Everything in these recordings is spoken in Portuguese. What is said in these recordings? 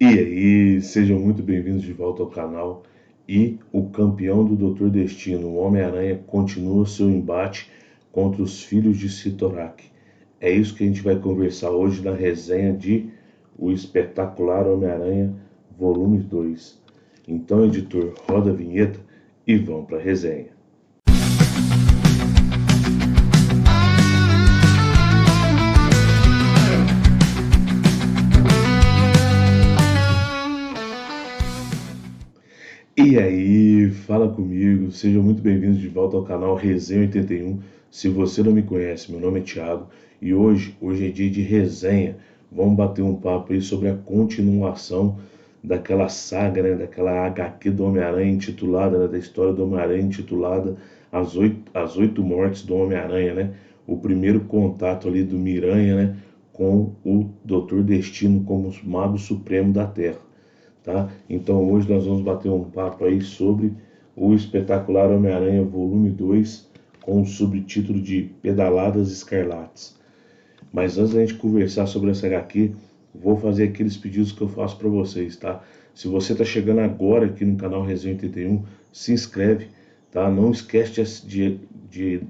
E aí, sejam muito bem-vindos de volta ao canal. E o campeão do Doutor Destino, o Homem-Aranha, continua seu embate contra os filhos de Sitorak. É isso que a gente vai conversar hoje na resenha de O Espetacular Homem-Aranha, volume 2. Então, editor, roda a vinheta e vamos para a resenha. E aí, fala comigo, sejam muito bem-vindos de volta ao canal Resenha 81. Se você não me conhece, meu nome é Thiago e hoje é dia de resenha. Vamos bater um papo aí sobre a continuação daquela saga, né, daquela HQ do Homem-Aranha intitulada, né, da história do Homem-Aranha intitulada As Oito Mortes do Homem-Aranha, né? O primeiro contato ali do Miranha, né, com o Doutor Destino como Mago Supremo da Terra. Tá? Então hoje nós vamos bater um papo aí sobre o Espetacular Homem-Aranha volume 2 com o subtítulo de Pedaladas Escarlates. Mas antes da gente conversar sobre essa HQ, vou fazer aqueles pedidos que eu faço para vocês, tá? Se você está chegando agora aqui no canal Resenha 81, se inscreve, tá? Não esquece de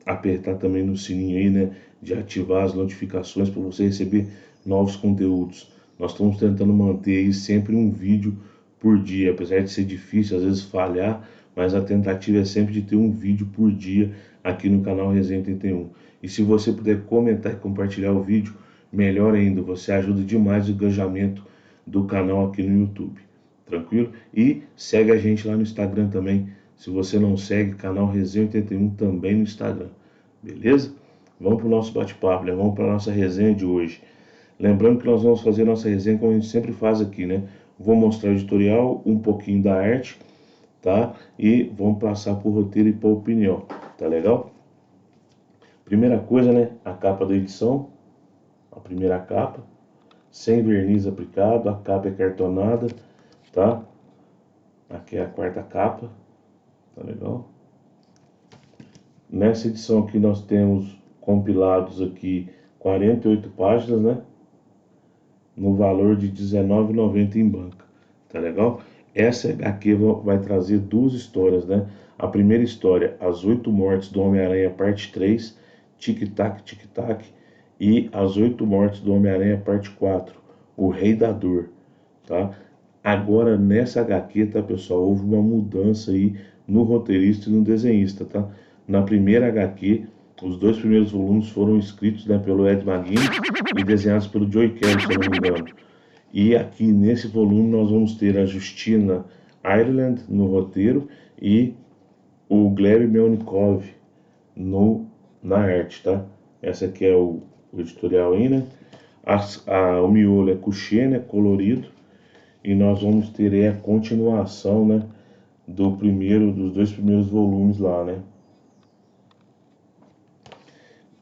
apertar também no sininho aí, né? De ativar as notificações para você receber novos conteúdos. Nós estamos tentando manter aí sempre um vídeo por dia, apesar de ser difícil, às vezes falhar, mas a tentativa é sempre de ter um vídeo por dia aqui no canal Resenha 81. E se você puder comentar e compartilhar o vídeo, melhor ainda, você ajuda demais o engajamento do canal aqui no YouTube. Tranquilo? E segue a gente lá no Instagram também. Se você não segue, canal Resenha 81 também no Instagram. Beleza? Vamos para o nosso bate-papo, né? Vamos para a nossa resenha de hoje. Lembrando que nós vamos fazer nossa resenha como a gente sempre faz aqui, né? Vou mostrar o editorial, um pouquinho da arte, tá? E vamos passar por roteiro e por opinião, tá legal? Primeira coisa, né? A capa da edição, a primeira capa, sem verniz aplicado, a capa é cartonada, tá? Aqui é a quarta capa, tá legal? Nessa edição aqui nós temos compilados aqui 48 páginas, né? No valor de R$19,90 em banca, tá legal? Essa HQ vai trazer duas histórias, né? A primeira história, As Oito Mortes do Homem-Aranha, parte 3, Tic-Tac, Tic-Tac, e As Oito Mortes do Homem-Aranha, parte 4, O Rei da Dor, tá? Agora, nessa HQ, tá, pessoal, houve uma mudança aí no roteirista e no desenhista, tá? Na primeira HQ, os dois primeiros volumes foram escritos, né, pelo Ed McGuinness e desenhados pelo Joe Kelly, se eu não me engano. E aqui nesse volume nós vamos ter a Justina Ireland no roteiro e o Gleb Melnikov na arte, tá? Essa aqui é o editorial aí, né? O miolo é couché, né, colorido. E nós vamos ter aí a continuação, né, dos dois primeiros volumes lá, né?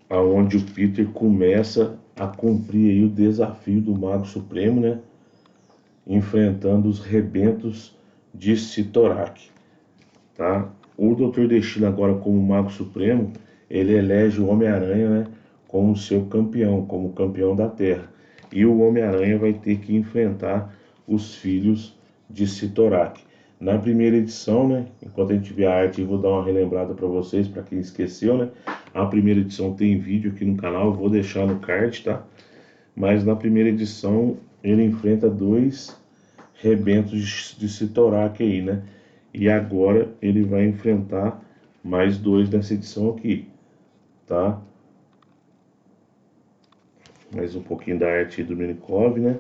Aonde o Peter começa a cumprir aí o desafio do Mago Supremo, né? Enfrentando os rebentos de Sitorak, tá? O Doutor Destino agora como Mago Supremo, ele elege o Homem-Aranha, né, como seu campeão, como campeão da Terra. E o Homem-Aranha vai ter que enfrentar os filhos de Sitorak. Na primeira edição, né, enquanto a gente vê a arte, eu vou dar uma relembrada para vocês, para quem esqueceu, né? A primeira edição tem vídeo aqui no canal, eu vou deixar no card, tá? Mas na primeira edição ele enfrenta dois rebentos de Sitorak aí, né? E agora ele vai enfrentar mais dois nessa edição aqui, tá? Mais um pouquinho da arte do Melnikov, né?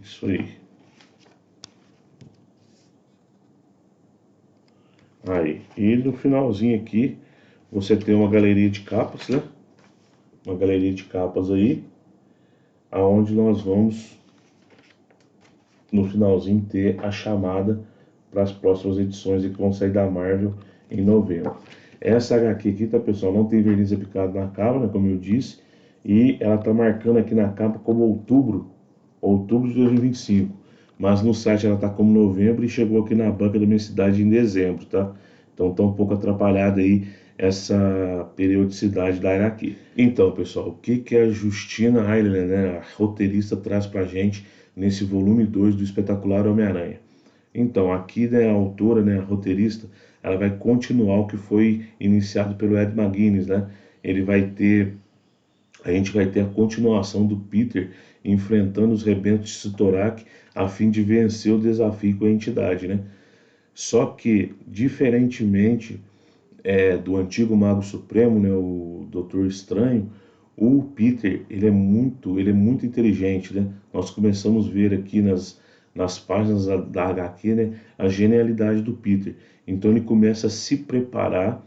Isso aí. Aí, e no finalzinho aqui, você tem uma galeria de capas, né? Uma galeria de capas aí, aonde nós vamos, no finalzinho, ter a chamada para as próximas edições que vão sair da Marvel em novembro. Essa HQ aqui, tá, pessoal, não tem verniz aplicado na capa, né, como eu disse, e ela tá marcando aqui na capa como outubro de 2025, mas no site ela tá como novembro e chegou aqui na banca da minha cidade em dezembro, tá? Então tá um pouco atrapalhada aí essa periodicidade da HQ. Então, pessoal, o que que a Justina Ayler, né, a roteirista, traz pra gente nesse volume 2 do Espetacular Homem-Aranha? Então, aqui, né, a autora, né, a roteirista, ela vai continuar o que foi iniciado pelo Ed McGuinness, né? Ele vai ter, a gente vai ter a continuação do Peter enfrentando os rebentos de Cyttorak a fim de vencer o desafio com a entidade, né? Só que, diferentemente do antigo Mago Supremo, né, o Doutor Estranho, o Peter, ele é muito inteligente, né? Nós começamos a ver aqui nas páginas da HQ, né, a genialidade do Peter. Então ele começa a se preparar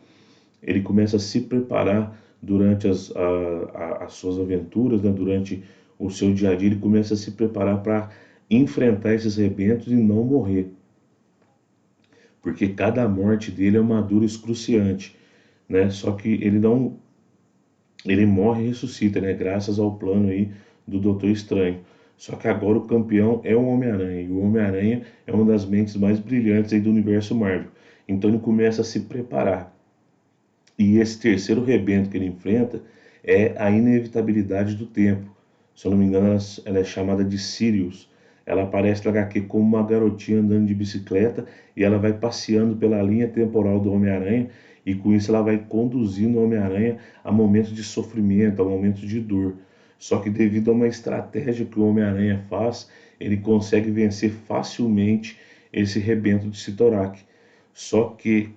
durante as suas aventuras, né, durante o seu dia a dia, ele começa a se preparar para enfrentar esses rebentos e não morrer, porque cada morte dele é uma dor excruciante, né? Só que ele morre e ressuscita, né? Graças ao plano aí do Doutor Estranho. Só que agora o campeão é o Homem-Aranha, e o Homem-Aranha é uma das mentes mais brilhantes aí do universo Marvel. Então ele começa a se preparar. E esse terceiro rebento que ele enfrenta é a inevitabilidade do tempo. Se eu não me engano, ela é chamada de Sirius. Ela aparece na HQ como uma garotinha andando de bicicleta e ela vai passeando pela linha temporal do Homem-Aranha e com isso ela vai conduzindo o Homem-Aranha a momentos de sofrimento, a momentos de dor. Só que devido a uma estratégia que o Homem-Aranha faz, ele consegue vencer facilmente esse rebento de Cyttorak. Só que,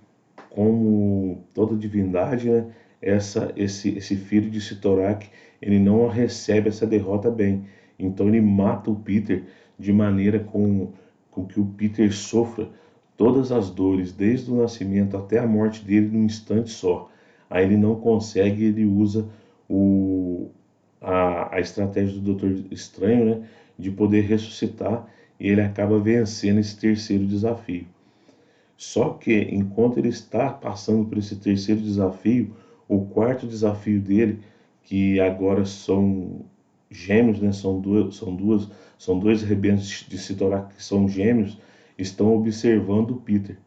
como toda divindade, né, esse filho de Cyttorak, ele não recebe essa derrota bem. Então ele mata o Peter de maneira com que o Peter sofra todas as dores, desde o nascimento até a morte dele, num instante só. Aí ele não consegue, ele usa a estratégia do Doutor Estranho, né, de poder ressuscitar, e ele acaba vencendo esse terceiro desafio. Só que, enquanto ele está passando por esse terceiro desafio, o quarto desafio dele, que agora são gêmeos, né? São dois rebentos de Cyttorak que são gêmeos, estão observando o Peter.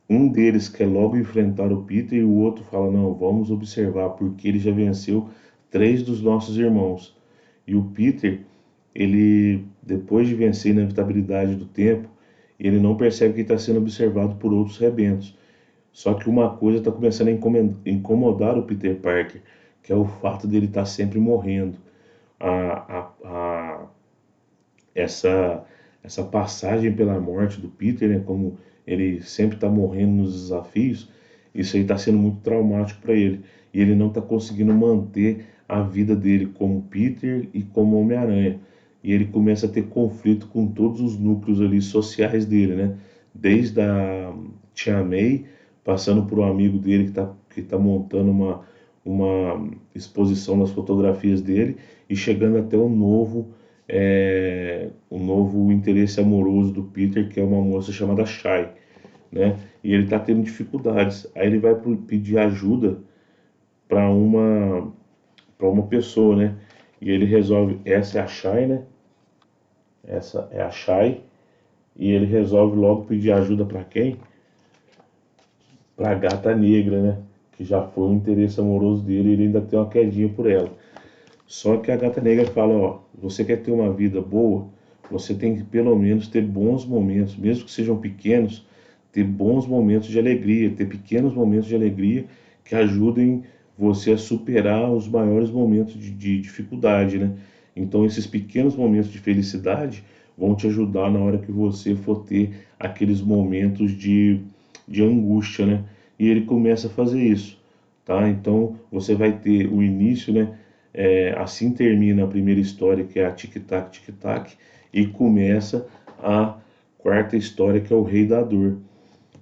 Um deles quer logo enfrentar o Peter e o outro fala: não, vamos observar, porque ele já venceu 3 dos nossos irmãos. E o Peter, ele, depois de vencer a inevitabilidade do tempo, ele não percebe que está sendo observado por outros rebentos. Só que uma coisa está começando a incomodar o Peter Parker, que é o fato dele estar sempre morrendo. A, essa, essa passagem pela morte do Peter, né, como ele sempre está morrendo nos desafios, isso aí está sendo muito traumático para ele. E ele não está conseguindo manter a vida dele como Peter e como Homem-Aranha. E ele começa a ter conflito com todos os núcleos ali sociais dele, né? Desde a Tia May, passando por um amigo dele que tá montando uma exposição das fotografias dele e chegando até o novo interesse amoroso do Peter, que é uma moça chamada Shai, né? E ele está tendo dificuldades. Aí ele vai pedir ajuda para uma pessoa, né? E ele resolve, essa é a Shai, né? Essa é a Shai. E ele resolve logo pedir ajuda para quem? Para a Gata Negra, né? Que já foi um interesse amoroso dele e ele ainda tem uma quedinha por ela. Só que a Gata Negra fala, ó, você quer ter uma vida boa, você tem que pelo menos ter bons momentos, mesmo que sejam pequenos, ter bons momentos de alegria, ter pequenos momentos de alegria que ajudem você a superar os maiores momentos de dificuldade, né? Então esses pequenos momentos de felicidade vão te ajudar na hora que você for ter aqueles momentos de angústia, né? E ele começa a fazer isso, tá? Então você vai ter o início, né? Assim termina a primeira história, que é a Tic Tac Tic Tac, e começa a quarta história, que é o Rei da Dor.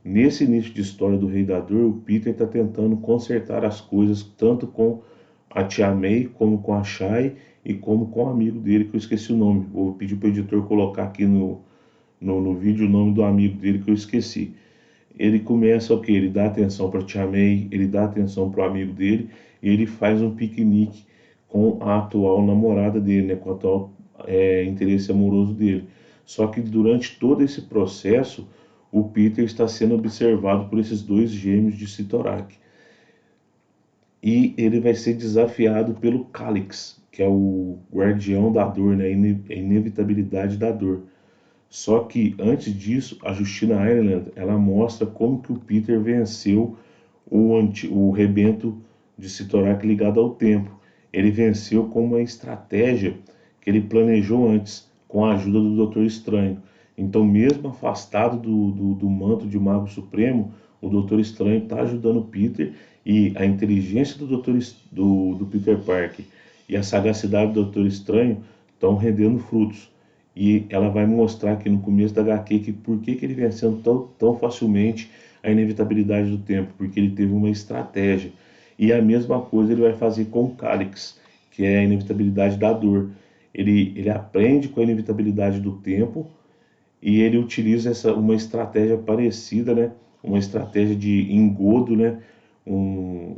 Nesse início de história do Rei da Dor, o Peter está tentando consertar as coisas tanto com a Tia May, como com a Shai e como com o amigo dele, que eu esqueci o nome. Vou pedir para o editor colocar aqui no vídeo o nome do amigo dele que eu esqueci. Ele começa o que? Ele dá atenção para a Tia May, ele dá atenção para o amigo dele e ele faz um piquenique com a atual namorada dele, né, com o atual interesse amoroso dele. Só que durante todo esse processo, o Peter está sendo observado por esses dois gêmeos de Cyttorak. e ele vai ser desafiado pelo Calix, que é o guardião da dor, né? A inevitabilidade da dor. Só que antes disso, a Justina Ireland, ela mostra como que o Peter venceu o rebento de Cyttorak ligado ao tempo. Ele venceu com uma estratégia que ele planejou antes, com a ajuda do Doutor Estranho. Então, mesmo afastado do manto de Mago Supremo, o Doutor Estranho está ajudando o Peter, e a inteligência do Peter Parker e a sagacidade do Doutor Estranho estão rendendo frutos. E ela vai mostrar aqui no começo da HQ que por que ele venceu tão facilmente a inevitabilidade do tempo, porque ele teve uma estratégia. E a mesma coisa ele vai fazer com o Calix, que é a inevitabilidade da dor. Ele aprende com a inevitabilidade do tempo e ele utiliza uma estratégia parecida, né? Uma estratégia de engodo, né? Um,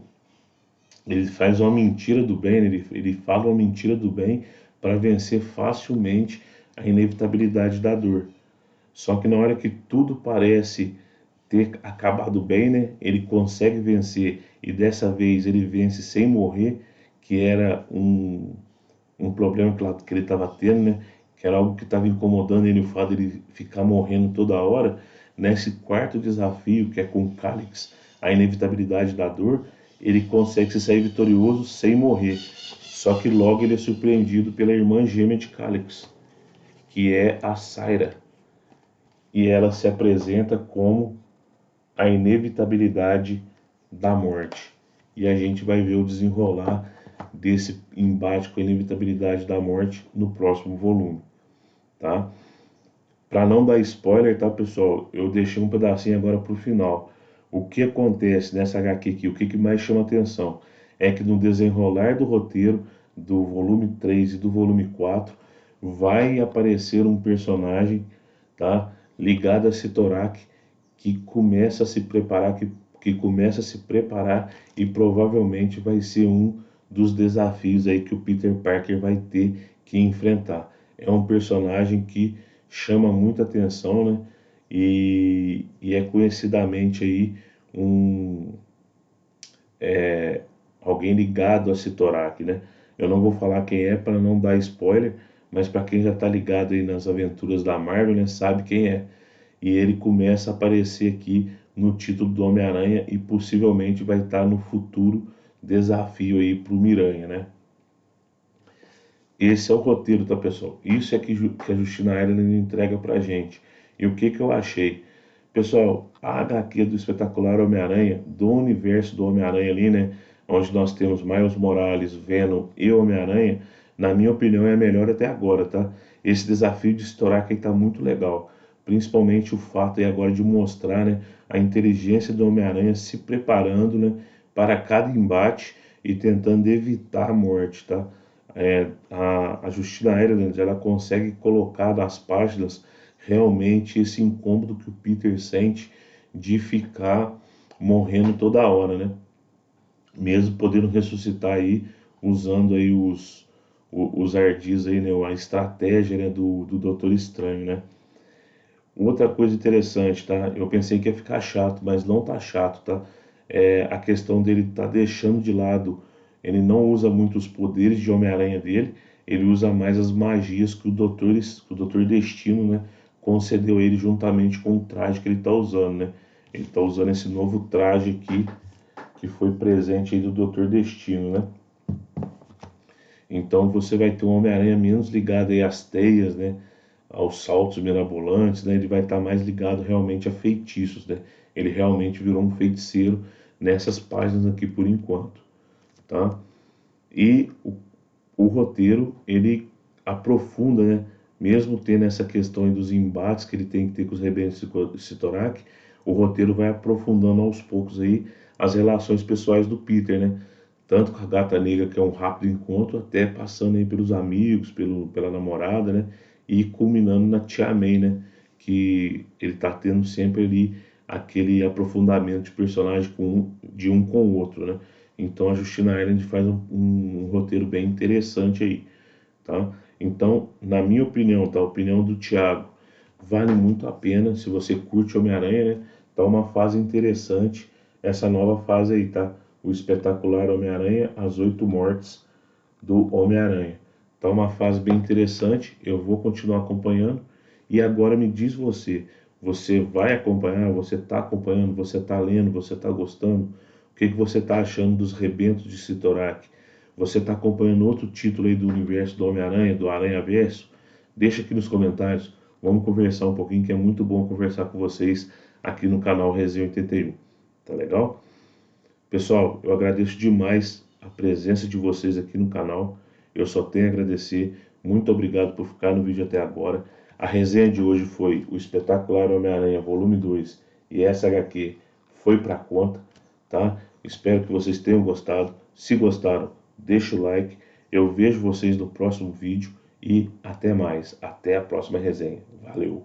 ele faz uma mentira do bem, né? Ele fala uma mentira do bem para vencer facilmente a inevitabilidade da dor. Só que na hora que tudo parece ter acabado bem, né? Ele consegue vencer, e dessa vez ele vence sem morrer, que era um problema que ele estava tendo, né? Que era algo que estava incomodando ele, o fato de ele ficar morrendo toda hora. Nesse quarto desafio, que é com o Calix, a inevitabilidade da dor, ele consegue se sair vitorioso sem morrer. Só que logo ele é surpreendido pela irmã gêmea de Calix, que é a Syra. E ela se apresenta como a inevitabilidade da morte. E a gente vai ver o desenrolar desse embate com a inevitabilidade da morte no próximo volume, tá? Para não dar spoiler, tá, pessoal? Eu deixei um pedacinho agora pro final. O que acontece nessa HQ aqui, o que mais chama atenção é que no desenrolar do roteiro do volume 3 e do volume 4 vai aparecer um personagem, tá, ligado a Cyttorak, que começa a se preparar, que começa a se preparar e provavelmente vai ser um dos desafios aí que o Peter Parker vai ter que enfrentar. É um personagem que chama muita atenção, né? E é conhecidamente aí um alguém ligado a Cyttorak, né? Eu não vou falar quem é para não dar spoiler, mas para quem já está ligado aí nas aventuras da Marvel, né, sabe quem é. E ele começa a aparecer aqui no título do Homem-Aranha e possivelmente vai estar no futuro desafio aí para o Miranha, né? Esse é o roteiro, tá, pessoal? Isso é que a Justina Ireland entrega pra gente. E o que eu achei? Pessoal, a HQ do Espetacular Homem-Aranha, do universo do Homem-Aranha ali, né? Onde nós temos Miles Morales, Venom e Homem-Aranha, na minha opinião é a melhor até agora, tá? Esse desafio de estourar aqui tá muito legal. Principalmente o fato aí agora de mostrar, né, a inteligência do Homem-Aranha se preparando, né, para cada embate e tentando evitar a morte, tá? A Justina Ireland, ela consegue colocar nas páginas realmente esse incômodo que o Peter sente de ficar morrendo toda hora, né? Mesmo podendo ressuscitar aí, usando aí os ardis aí, né? A estratégia, né, do Doutor Estranho, né? Outra coisa interessante, tá? Eu pensei que ia ficar chato, mas não tá chato, tá? É a questão dele tá deixando de lado. Ele não usa muito os poderes de Homem-Aranha dele, ele usa mais as magias que o Doutor Destino, né, concedeu a ele juntamente com o traje que ele tá usando, né? Ele tá usando esse novo traje aqui, que foi presente aí do Doutor Destino, né? Então você vai ter um Homem-Aranha menos ligado aí às teias, né? Aos saltos mirabolantes, né? Ele vai estar mais ligado realmente a feitiços, né? Ele realmente virou um feiticeiro nessas páginas aqui por enquanto, tá? E o roteiro, ele aprofunda, né? Mesmo tendo essa questão aí dos embates que ele tem que ter com os rebentos de Cyttorak, o roteiro vai aprofundando aos poucos aí as relações pessoais do Peter, né? Tanto com a Gata Negra, que é um rápido encontro, até passando aí pelos amigos, pela namorada, né? E culminando na Tia May, né? Que ele tá tendo sempre ali aquele aprofundamento de personagem de um com o outro, né? Então a Justina Ireland faz um roteiro bem interessante aí, tá? Então, na minha opinião, tá? A opinião do Thiago, vale muito a pena se você curte Homem-Aranha, né? Tá uma fase interessante, essa nova fase aí, tá? o espetacular Homem-Aranha, As 8 Mortes do Homem-Aranha. Então, uma fase bem interessante, eu vou continuar acompanhando. E agora me diz você vai acompanhar, você está acompanhando, você está lendo, você está gostando? O que você está achando dos rebentos de Sitorak? Você está acompanhando outro título aí do universo do Homem-Aranha, do Aranha-Verso? Deixa aqui nos comentários, vamos conversar um pouquinho, que é muito bom conversar com vocês aqui no canal Resenha 81. Tá legal? Pessoal, eu agradeço demais a presença de vocês aqui no canal. Eu só tenho a agradecer. Muito obrigado por ficar no vídeo até agora. A resenha de hoje foi o Espetacular Homem-Aranha Volume 2 e essa HQ foi pra conta, tá? Espero que vocês tenham gostado. Se gostaram, deixa o like. Eu vejo vocês no próximo vídeo e até mais. Até a próxima resenha. Valeu!